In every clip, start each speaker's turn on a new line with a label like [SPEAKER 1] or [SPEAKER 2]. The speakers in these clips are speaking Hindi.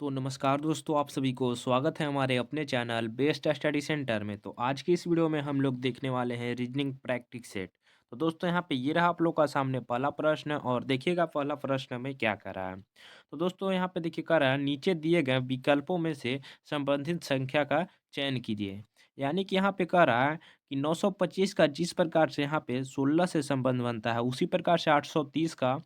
[SPEAKER 1] तो नमस्कार दोस्तों, आप सभी को स्वागत है हमारे अपने चैनल बेस्ट स्टडी सेंटर में। तो आज की इस वीडियो में हम लोग देखने वाले हैं रीजनिंग प्रैक्टिस सेट। तो दोस्तों यहाँ पे ये रहा आप लोग का सामने पहला प्रश्न और देखिएगा पहला प्रश्न में क्या कर रहा है। तो दोस्तों यहाँ पे देखिए कर रहा है, नीचे दिए गए विकल्पों में से संबंधित संख्या का चयन कीजिए। यानी कि यहाँ पे कह रहा है कि 925 का जिस प्रकार से यहाँ पे 16 से संबंध बनता है, उसी प्रकार से 830 का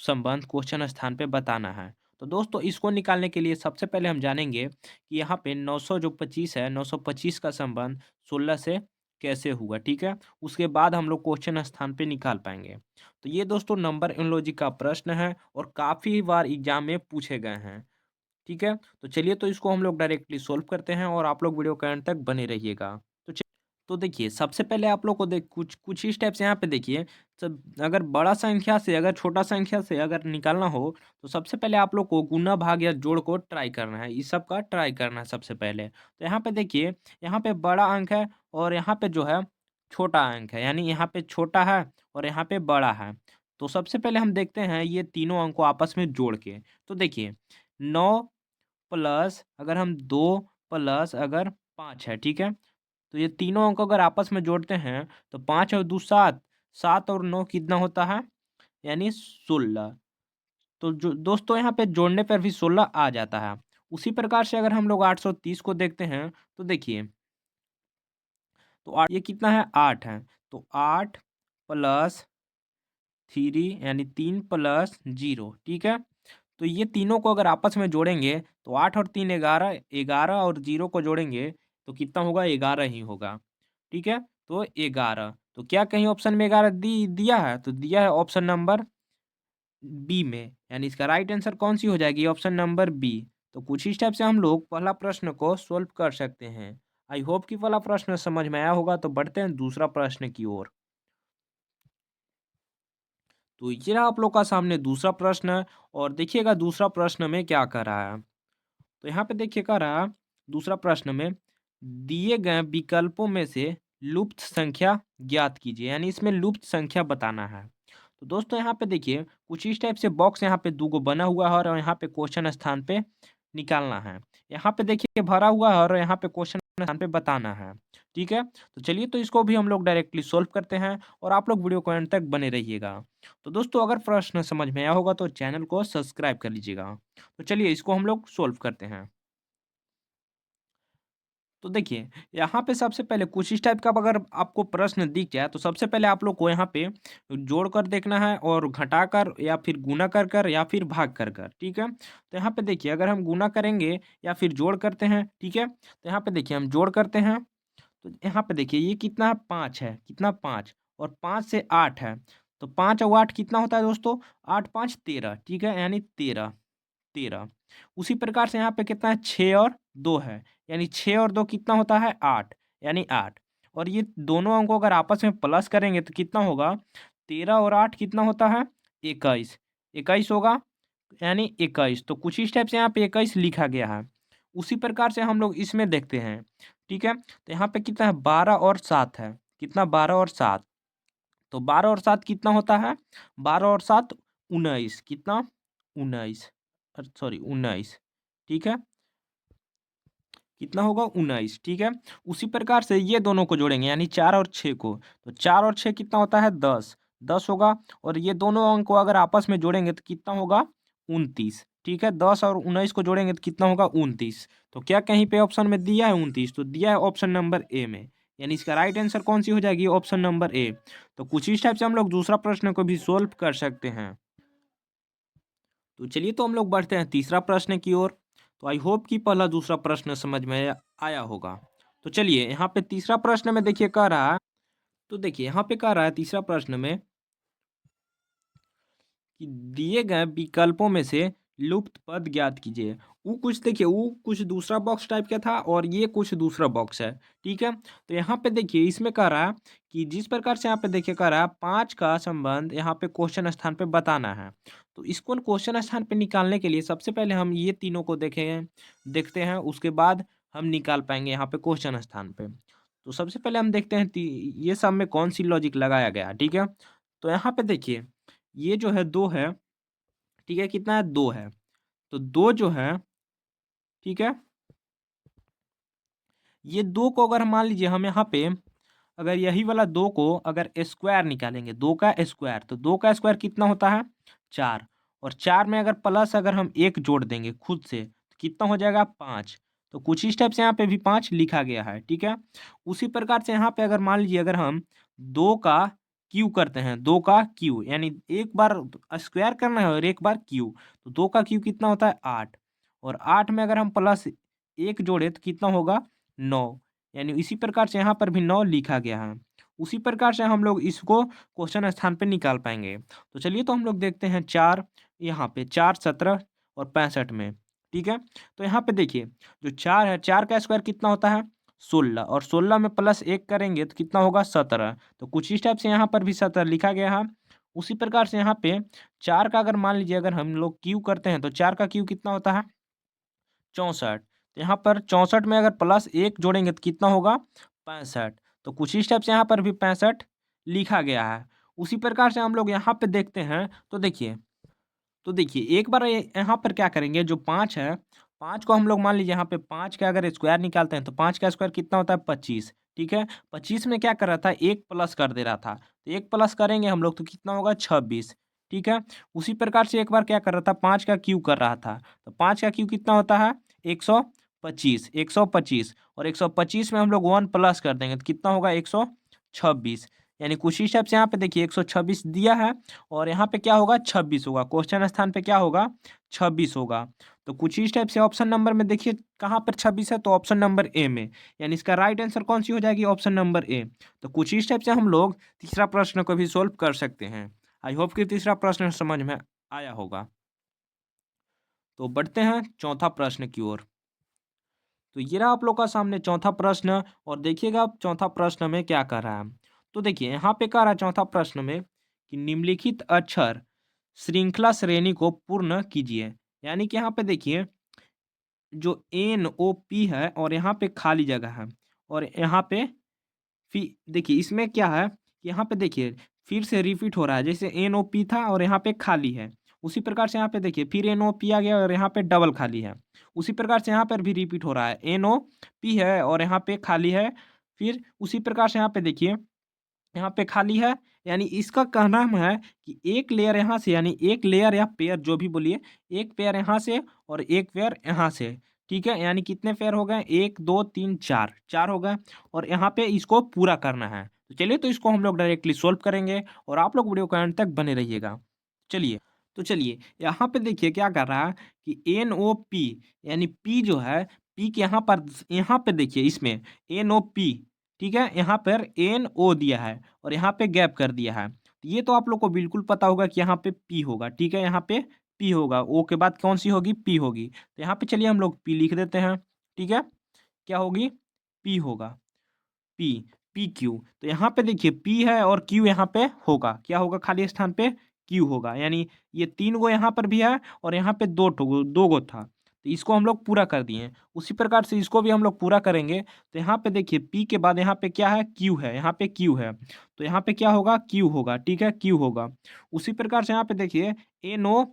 [SPEAKER 1] संबंध क्वेश्चन स्थान पे बताना है। तो दोस्तों इसको निकालने के लिए सबसे पहले हम जानेंगे कि यहाँ पे 900 जो 25 है, 925 का संबंध 16 से कैसे हुआ, ठीक है? उसके बाद हम लोग क्वेश्चन स्थान पे निकाल पाएंगे। तो ये दोस्तों नंबर एनालॉजी का प्रश्न है और काफ़ी बार एग्जाम में पूछे गए हैं, ठीक है? तो चलिए तो इसको हम लोग डायरेक्टली सॉल्व करते हैं और आप लोग वीडियो के अंत तक बने रहिएगा। तो देखिए, सबसे पहले आप लोग को देख कुछ कुछ ही स्टेप्स यहाँ पे देखिए। सब अगर बड़ा संख्या से अगर छोटा संख्या से अगर निकालना हो, तो सबसे पहले आप लोग को गुना, भाग या जोड़ को ट्राई करना है। इस सब का ट्राई करना है सबसे पहले। तो यहाँ पे देखिए, यहाँ पे बड़ा अंक है और यहाँ पे जो है छोटा अंक है। यानी यहाँ पे छोटा है और यहाँ पे बड़ा है। तो सबसे पहले हम देखते हैं ये तीनों अंक को आपस में जोड़ के। तो देखिए 9 प्लस अगर हम 2 प्लस अगर 5 है, ठीक है? तो ये तीनों अंक अगर आपस में जोड़ते हैं तो 5 और 2 7, 7 और 9 कितना होता है? यानी 16। तो जो दोस्तों यहाँ पे जोड़ने पर भी 16 आ जाता है। उसी प्रकार से अगर हम लोग 830 को देखते हैं तो देखिए, तो ये कितना है? 8 है। तो 8 प्लस 3 यानी 3 प्लस 0, ठीक है? तो ये तीनों को अगर आपस में जोड़ेंगे तो 8 और 3 11, 11 और 0 को जोड़ेंगे तो कितना होगा? 11 ही होगा। ठीक है? तो 11, तो क्या कहीं ऑप्शन में 11 दिया है? तो दिया है ऑप्शन नंबर बी में। यानी इसका राइट आंसर कौन-सी हो जाएगी? Option number B. तो कुछ इस टाइप से हम लोग पहला प्रश्न को सॉल्व कर सकते हैं। आई होप कि पहला प्रश्न समझ में आया होगा। तो बढ़ते हैं दूसरा प्रश्न की ओर। तो ये रहा आप लोग का सामने दूसरा प्रश्न और देखिएगा दूसरा प्रश्न में क्या कह रहा है। तो यहाँ पे देखिए कह रहा है दूसरा प्रश्न में दिए गए विकल्पों में से लुप्त संख्या ज्ञात कीजिए। यानी इसमें लुप्त संख्या बताना है। तो दोस्तों यहाँ पे देखिए कुछ इस टाइप से बॉक्स यहाँ पे 2 गो बना हुआ है और यहाँ पे क्वेश्चन स्थान पे निकालना है। यहाँ पे देखिए भरा हुआ है और यहाँ पे क्वेश्चन स्थान पे बताना है। ठीक है? तो चलिए तो इसको भी हम लोग डायरेक्टली सॉल्व करते हैं और आप लोग वीडियो को एंड तक बने रहिएगा। तो दोस्तों अगर प्रश्न समझ में आया होगा तो चैनल को सब्सक्राइब कर लीजिएगा। तो चलिए इसको हम लोग सॉल्व करते हैं। तो देखिए, यहाँ पे सबसे पहले कुछ इस टाइप का अगर आपको प्रश्न दिख जाए, तो सबसे पहले आप लोग को यहाँ पे जोड़कर देखना है और घटाकर या फिर गुणा कर कर या फिर भाग कर कर, ठीक है? तो यहाँ पे देखिए अगर हम गुणा करेंगे या फिर जोड़ करते हैं, ठीक है? तो यहाँ पे देखिए हम जोड़ करते हैं, तो यहाँ पे देखिए ये कितना है? 5 है। कितना? 5 और 5 से 8 है। तो 5 और 8 कितना होता है दोस्तों? 8 5 13, ठीक है? यानी 13। 13। उसी प्रकार से यहाँ पे कितना है? 6 और 2 है, यानी 6 और 2 कितना होता है? 8, यानी 8। और ये दोनों अंकों अगर आपस में प्लस करेंगे तो कितना होगा? 13 और 8 कितना होता है? 21। 21 होगा, यानी 21। तो कुछ इस टाइप से यहाँ पे 21 लिखा गया है। उसी प्रकार से हम लोग इसमें देखते हैं, ठीक है? तो यहाँ पे कितना है? 12 और 7 है। कितना? 12 और 7। तो 12 और 7 कितना होता है? 12 और 7 19। कितना? 19, सॉरी 19, ठीक है? कितना होगा? 19, ठीक है? उसी प्रकार से ये दोनों को जोड़ेंगे यानी 4 और 6 को। तो 4 और 6 कितना होता है? 10, 10 होगा और ये दोनों अंक को अगर आपस में जोड़ेंगे तो कितना होगा? 29, ठीक है? 10 और 19 को जोड़ेंगे तो कितना होगा? 29। तो क्या कहीं पे ऑप्शन में दिया है 29? तो दिया है ऑप्शन नंबर ए में। यानी इसका राइट आंसर कौन-सी हो जाएगी? Option number A. तो कुछ इस टाइप से हम लोग दूसरा प्रश्न को भी सॉल्व कर सकते हैं। तो चलिए तो हम लोग बढ़ते हैं तीसरा प्रश्न की ओर। तो आई होप कि पहला दूसरा प्रश्न समझ में आया होगा। तो चलिए यहाँ पे तीसरा प्रश्न में देखिए कह रहा है, तो देखिए यहाँ पे कह रहा है तीसरा प्रश्न में कि दिए गए विकल्पों में से लुप्त पद ज्ञात कीजिए। वो कुछ देखिए वो कुछ दूसरा बॉक्स टाइप का था और ये कुछ दूसरा बॉक्स है, ठीक है? तो यहाँ पे देखिए इसमें कह रहा है कि जिस प्रकार से यहाँ पे देखिए कह रहा है 5 का संबंध यहाँ पे क्वेश्चन स्थान पे बताना है। तो इसको क्वेश्चन स्थान पे निकालने के लिए सबसे पहले हम ये तीनों को देखते हैं, उसके बाद हम निकाल पाएंगे यहाँ पे क्वेश्चन स्थान पे। तो सबसे पहले हम देखते हैं ये सब में कौन सी लॉजिक लगाया गया है, ठीक है? तो यहाँ पे देखिए ये जो है 2 है, ठीक है? कितना है? 2 है। तो 2 जो है ठीक है। ये 2 को अगर मान लीजिए हम यहाँ पे अगर यही वाला 2 को अगर स्क्वायर निकालेंगे, 2 का स्क्वायर, तो 2 का स्क्वायर कितना होता है? 4। और 4 में अगर प्लस अगर हम 1 जोड़ देंगे खुद से, तो कितना हो जाएगा? 5। तो कुछ इस टाइप से यहाँ पे भी 5 लिखा गया है, ठीक है? उसी प्रकार से यहाँ पे अगर मान लीजिए अगर हम 2 का क्यू करते हैं, 2 का क्यू यानी एक बार स्क्वायर करना है और एक बार क्यू, तो 2 का क्यू कितना होता है? 8। और 8 में अगर हम प्लस 1 जोड़े तो कितना होगा? 9। यानी इसी प्रकार से यहाँ पर भी 9 लिखा गया है। उसी प्रकार से हम लोग इसको क्वेश्चन स्थान पे निकाल पाएँगे। तो चलिए तो हम लोग देखते हैं 4 यहाँ पे 4, 17 और 65 में, ठीक है? तो यहाँ पे देखिए जो 4 है, 4 का स्क्वायर कितना होता है? 16 और 16 में प्लस 1 करेंगे तो कितना होगा? 17। तो कुछ इस टाइप से यहाँ पर भी 17 लिखा गया है। उसी प्रकार से यहाँ पे 4 का अगर मान लीजिए अगर हम लोग क्यू करते हैं तो 4 का क्यू कितना होता है? 64। तो यहाँ पर 64 में अगर प्लस 1 जोड़ेंगे तो कितना होगा? 65। तो कुछ इस टाइप से यहाँ पर भी 65 लिखा गया है। उसी प्रकार से हम लोग यहाँ पे देखते हैं तो देखिए एक बार यहाँ पर क्या करेंगे जो 5 है, 5 को हम लोग मान लीजिए यहाँ पे 5 का अगर स्क्वायर निकालते हैं तो 5 का स्क्वायर कितना होता है? 25, ठीक है? 25 में क्या कर रहा था? 1 प्लस कर दे रहा था। तो 1 प्लस करेंगे हम लोग तो कितना होगा? 26, ठीक है? उसी प्रकार से एक बार क्या कर रहा था? 5 का क्यू कर रहा था। तो 5 का क्यू कितना होता है? 125, 125 और 125 में हम लोग 1 प्लस कर देंगे तो कितना होगा? 126। यानी कुछ ही हिसाब से यहाँ पे देखिए 126 दिया है और यहाँ पे क्या होगा? 26 होगा। क्वेश्चन स्थान पे क्या होगा? 26 होगा। तो कुछ इस टाइप से ऑप्शन नंबर में देखिए कहाँ पर 26 है? तो ऑप्शन नंबर ए में। यानी इसका राइट आंसर कौन-सी हो जाएगी? Option number A. तो कुछ इस टाइप से हम लोग तीसरा प्रश्न को भी सॉल्व कर सकते हैं। आई होप कि तीसरा प्रश्न समझ में आया होगा। तो बढ़ते हैं चौथा प्रश्न की ओर। तो ये रहा आप लोग का सामने चौथा प्रश्न और देखिएगा आप चौथा प्रश्न में क्या कह रहा है। तो देखिए यहाँ पे कह रहा है चौथा प्रश्न में कि निम्नलिखित अक्षर श्रृंखला श्रेणी को पूर्ण कीजिए। यानी कि यहाँ पे देखिए जो एन ओ पी है और यहाँ पे खाली जगह है और यहाँ पे देखिए इसमें क्या है कि यहाँ पे देखिए फिर से रिपीट हो रहा है जैसे एन ओ पी था और यहाँ पे खाली है। उसी प्रकार से यहाँ पे देखिए फिर एन ओ पी आ गया और यहाँ पे डबल खाली है। उसी प्रकार से यहाँ पर भी रिपीट हो रहा है एन ओ पी है और यहाँ पे खाली है। फिर उसी प्रकार से यहाँ पे देखिए यहाँ पे खाली है। यानी इसका कहना है कि एक लेयर यहाँ से यानी एक लेयर या पेयर जो भी बोलिए, एक पेयर यहाँ से और एक पेयर यहाँ से, ठीक है? यानी कितने पेयर हो गए? 1, 2, 3, 4, 4 हो गए और यहाँ पे इसको पूरा करना है। तो चलिए तो इसको हम लोग डायरेक्टली सॉल्व करेंगे और आप लोग वीडियो के अंत तक बने रहिएगा। चलिए, तो चलिए यहाँ पे देखिए क्या कर रहा है कि NOP यानी P जो है, P के यहाँ पे देखिए इसमें NOP, ठीक है? यहाँ पर NO दिया है और यहाँ पे गैप कर दिया है। तो ये तो आप लोग को बिल्कुल पता होगा कि यहाँ पे P होगा, ठीक है? यहाँ पे P होगा, O के बाद कौन-सी होगी? P होगी। तो यहाँ पे चलिए हम लोग P लिख देते हैं, ठीक है? क्या होगी? P होगा। P, P Q. तो यहाँ पे देखिए पी है और क्यू यहाँ पे होगा। क्या होगा? खाली स्थान पे क्यू होगा। यानी ये 3 गो यहाँ पर भी है और यहाँ पे 2 गो था। तो इसको हम लोग पूरा कर दिए। उसी प्रकार से इसको भी हम लोग पूरा करेंगे। तो यहाँ पे देखिए पी के बाद यहाँ पे क्या है? क्यू है। यहाँ पे क्यू है। तो यहाँ पे क्या होगा? क्यू होगा। ठीक है? क्यू होगा। उसी प्रकार से यहाँ पे देखिए एनओ,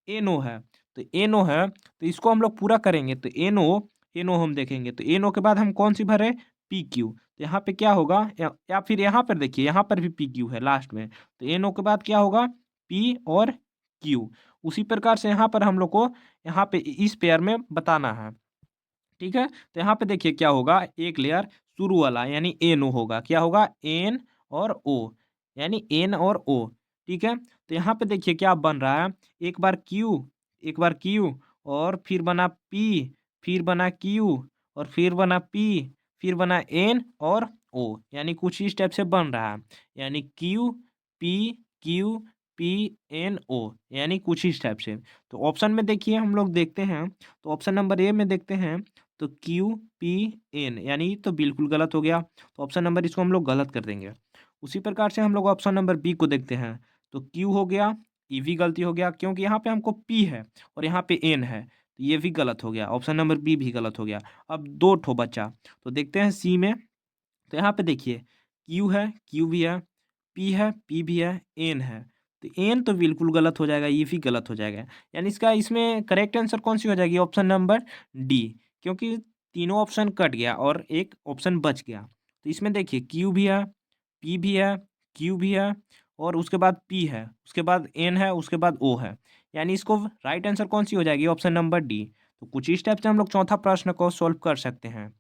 [SPEAKER 1] एनओ है। तो एनओ है तो इसको हम लोग पूरा करेंगे। तो एनओ, एनओ हम देखेंगे। तो एनओ के बाद हम कौन-सी भरे? P Q. तो यहाँ पे क्या होगा या फिर यहाँ पर देखिए यहाँ पर भी पी क्यू है लास्ट में। तो एनओ के बाद क्या होगा? पी और क्यू। उसी प्रकार से यहाँ पर हम लोग को यहाँ पे इस पेयर में बताना है। ठीक है? तो यहाँ पे देखिए क्या होगा? एक लेयर शुरू वाला यानी एनओ होगा। क्या होगा? एन और ओ यानी एन और ओ। ठीक है? तो यहाँ पे देखिए क्या बन रहा है? एक बार क्यू और फिर बना पी, फिर बना क्यू और फिर बना पी, फिर बना एन और ओ। यानी कुछ इस टाइप से बन रहा है। यानी Q, P, Q, P, N, O यानी कुछ इस टाइप से। तो ऑप्शन में देखिए हम लोग देखते हैं, तो ऑप्शन नंबर ए में देखते हैं तो क्यू पी एन यानी तो बिल्कुल गलत हो गया। तो ऑप्शन नंबर इसको हम लोग गलत कर देंगे। उसी प्रकार से हम लोग ऑप्शन नंबर बी को देखते हैं तो क्यू हो गया, ये भी गलती हो गया क्योंकि यहाँ पे हमको पी है और यहाँ पे एन है। तो ये भी गलत हो गया। ऑप्शन नंबर बी भी गलत हो गया। अब 2 ठो बचा। तो देखते हैं सी में। तो यहाँ पे देखिए क्यू है, क्यू भी है, पी है, पी भी है, एन है। तो एन तो बिल्कुल गलत हो जाएगा, ये भी गलत हो जाएगा। यानी इसका इसमें करेक्ट आंसर कौन-सी हो जाएगी? ऑप्शन नंबर डी, क्योंकि तीनों ऑप्शन कट गया और एक ऑप्शन बच गया। तो इसमें देखिए क्यू भी है, पी भी है, क्यू भी है और उसके बाद पी है, उसके बाद एन है, उसके बाद ओ है। यानी इसको राइट आंसर कौन-सी हो जाएगी? Option number D. तो कुछ इस टाइप से हम लोग चौथा प्रश्न को सॉल्व कर सकते हैं।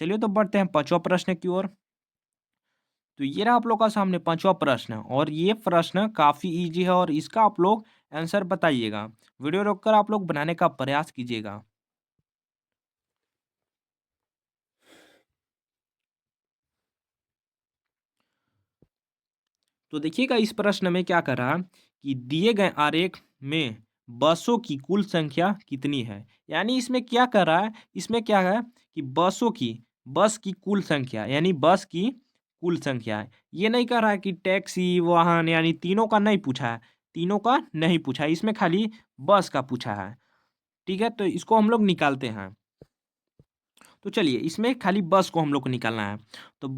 [SPEAKER 1] चलिए तो बढ़ते हैं पाँचवाँ प्रश्न की ओर। तो ये रहा आप लोग का सामने पाँचवाँ प्रश्न और ये प्रश्न काफ़ी ईज़ी है और इसका आप लोग आंसर बताइएगा। वीडियो रोककर आप लोग बनाने का प्रयास कीजिएगा। तो देखिएगा इस प्रश्न में क्या कर रहा कि दिए गए आरेख में बसों की कुल संख्या कितनी है? यानी इसमें क्या कर रहा है, इसमें क्या है कि बस की कुल संख्या यानी बस की कुल संख्या है। ये नहीं कह रहा है कि टैक्सी, वाहन यानी तीनों का नहीं पूछा है, तीनों का नहीं पूछा है, इसमें खाली बस का पूछा है। ठीक है? तो इसको हम लोग निकालते हैं। तो चलिए इसमें खाली बस को हम लोग को निकालना है। तो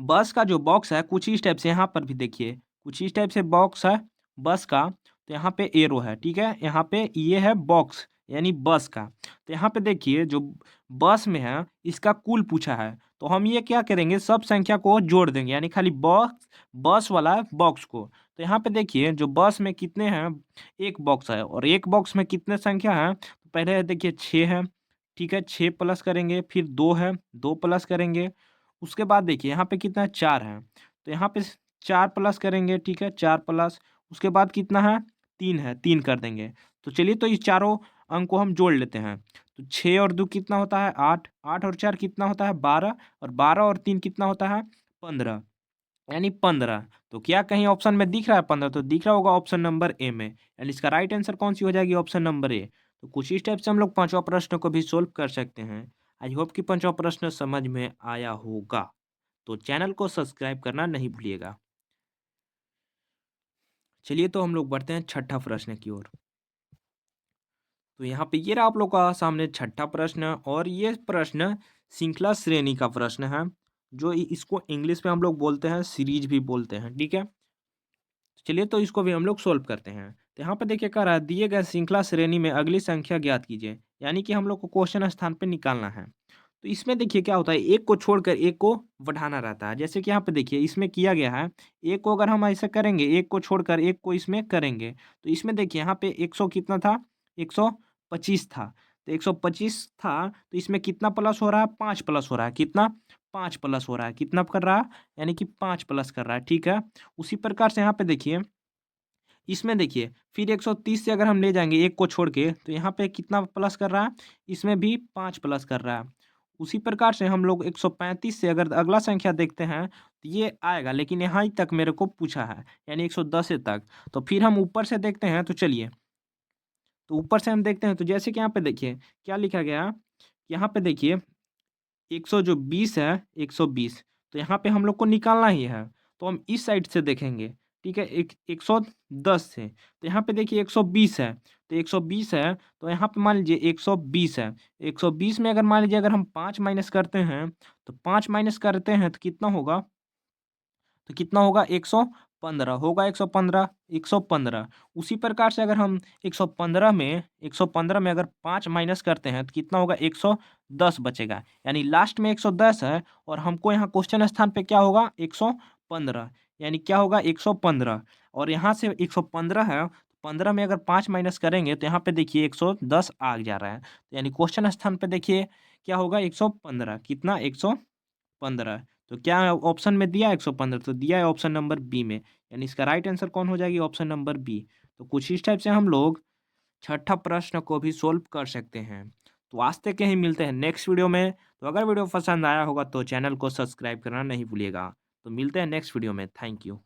[SPEAKER 1] बस का जो बॉक्स है कुछ इस टाइप से यहाँ पर भी देखिए, कुछ इस टाइप से बॉक्स है बस का। तो यहाँ पे एरो है, ठीक है? यहाँ पे ये है बॉक्स यानी बस का। तो यहाँ पे देखिए जो बस में है इसका कुल पूछा है। तो हम ये क्या करेंगे सब संख्या को जोड़ देंगे यानी खाली बस वाला बॉक्स को। तो यहाँ पे देखिए जो बस में कितने हैं, एक बॉक्स है और एक बॉक्स में कितने संख्या है? तो पहले देखिए 6 है। ठीक है, 6 प्लस करेंगे, फिर 2 है, 2 प्लस करेंगे, उसके बाद देखिए यहाँ पे कितना है 4 है, तो यहाँ पे 4 प्लस करेंगे, ठीक है, 4 प्लस, उसके बाद कितना है 3 है, 3 कर देंगे। तो चलिए तो ये चारों अंक को हम जोड़ लेते हैं। तो 6 और 2 कितना होता है 8, 8 और 4 कितना होता है 12 और 12 और 3 कितना होता है 15, यानी 15। तो क्या कहीं ऑप्शन में दिख रहा है 15? तो दिख रहा होगा ऑप्शन नंबर ए में। यानी इसका राइट आंसर कौन-सी हो जाएगी? Option number A. तो कुछ इस टाइप से हम लोग पाँचवाँ प्रश्न को भी सोल्व कर सकते हैं। आई होप कि पाँचवाँ प्रश्न समझ में आया होगा। तो चैनल को सब्सक्राइब करना नहीं भूलिएगा। चलिए तो हम लोग बढ़ते हैं छठा प्रश्न की ओर। तो यहाँ पे ये रहा आप लोग का सामने छठा प्रश्न और ये प्रश्न श्रृंखला श्रेणी का प्रश्न है, जो इसको इंग्लिश में हम लोग बोलते हैं सीरीज भी बोलते हैं, ठीक है? चलिए तो इसको भी हम लोग सोल्व करते हैं। तो यहाँ पे देखिए कह रहा है दिए गए श्रृंखला श्रेणी में अगली संख्या ज्ञात कीजिए। यानी कि हम लोग को क्वेश्चन स्थान पे निकालना है। तो इसमें देखिए क्या होता है एक को छोड़कर एक को बढ़ाना रहता है। जैसे कि यहाँ पे देखिए इसमें किया गया है, एक को अगर हम ऐसे करेंगे, एक को छोड़कर एक को इसमें करेंगे। तो इसमें देखिए यहाँ पे 100 कितना था? 125 था। तो 125 था तो इसमें कितना प्लस हो रहा है? 5 प्लस हो रहा है। कितना? 5 प्लस हो रहा है। कितना कर रहा है? यानी कि 5 प्लस कर रहा है, ठीक है? उसी प्रकार से यहाँ पे देखिए इसमें देखिए फिर 130 से अगर हम ले जाएँगे एक को छोड़ के तो यहाँ पे कितना प्लस कर रहा है? इसमें भी 5 प्लस कर रहा है। उसी प्रकार से हम लोग 135 से अगर अगला संख्या देखते हैं तो ये आएगा लेकिन यहाँ ही तक मेरे को पूछा है यानी 110 तक। तो फिर हम ऊपर से देखते हैं तो चलिए, तो ऊपर से हम देखते हैं तो जैसे कि यहाँ पे देखिए क्या लिखा गया? यहाँ पे देखिए 100 जो 20 है 120 तो यहाँ पे हम लोग को निकालना ही है। तो हम इस साइड से देखेंगे, ठीक है? 110 से, तो यहाँ पे देखिए 120 है, तो 120 है, तो यहाँ पे मान लीजिए 120 है। 120 में अगर मान लीजिए अगर हम 5 माइनस करते हैं, तो 5 माइनस करते हैं तो कितना होगा? तो कितना होगा 115 होगा 115, 115। उसी प्रकार से अगर हम 115 में अगर 5 माइनस करते हैं तो कितना होगा 110 बचेगा। यानी लास्ट में 110 है और हमको यहाँ क्वेश्चन स्थान पे क्या होगा 115 यानी क्या होगा 115 और यहाँ से 115 है, 15 में अगर 5 माइनस करेंगे तो यहाँ पे देखिए 110 आ जा रहा है। तो यानी क्वेश्चन स्थान पे देखिए क्या होगा 115 कितना 115। तो क्या ऑप्शन में दिया है 115 तो दिया है ऑप्शन नंबर बी में। यानी इसका राइट आंसर कौन हो जाएगी? Option number B. तो कुछ इस टाइप से हम लोग छठा प्रश्न को भी सोल्व कर सकते हैं। तो आज तक के ही मिलते हैं नेक्स्ट वीडियो में। तो अगर वीडियो पसंद आया होगा तो चैनल को सब्सक्राइब करना नहीं भूलिएगा। तो मिलते हैं नेक्स्ट वीडियो में। Thank you.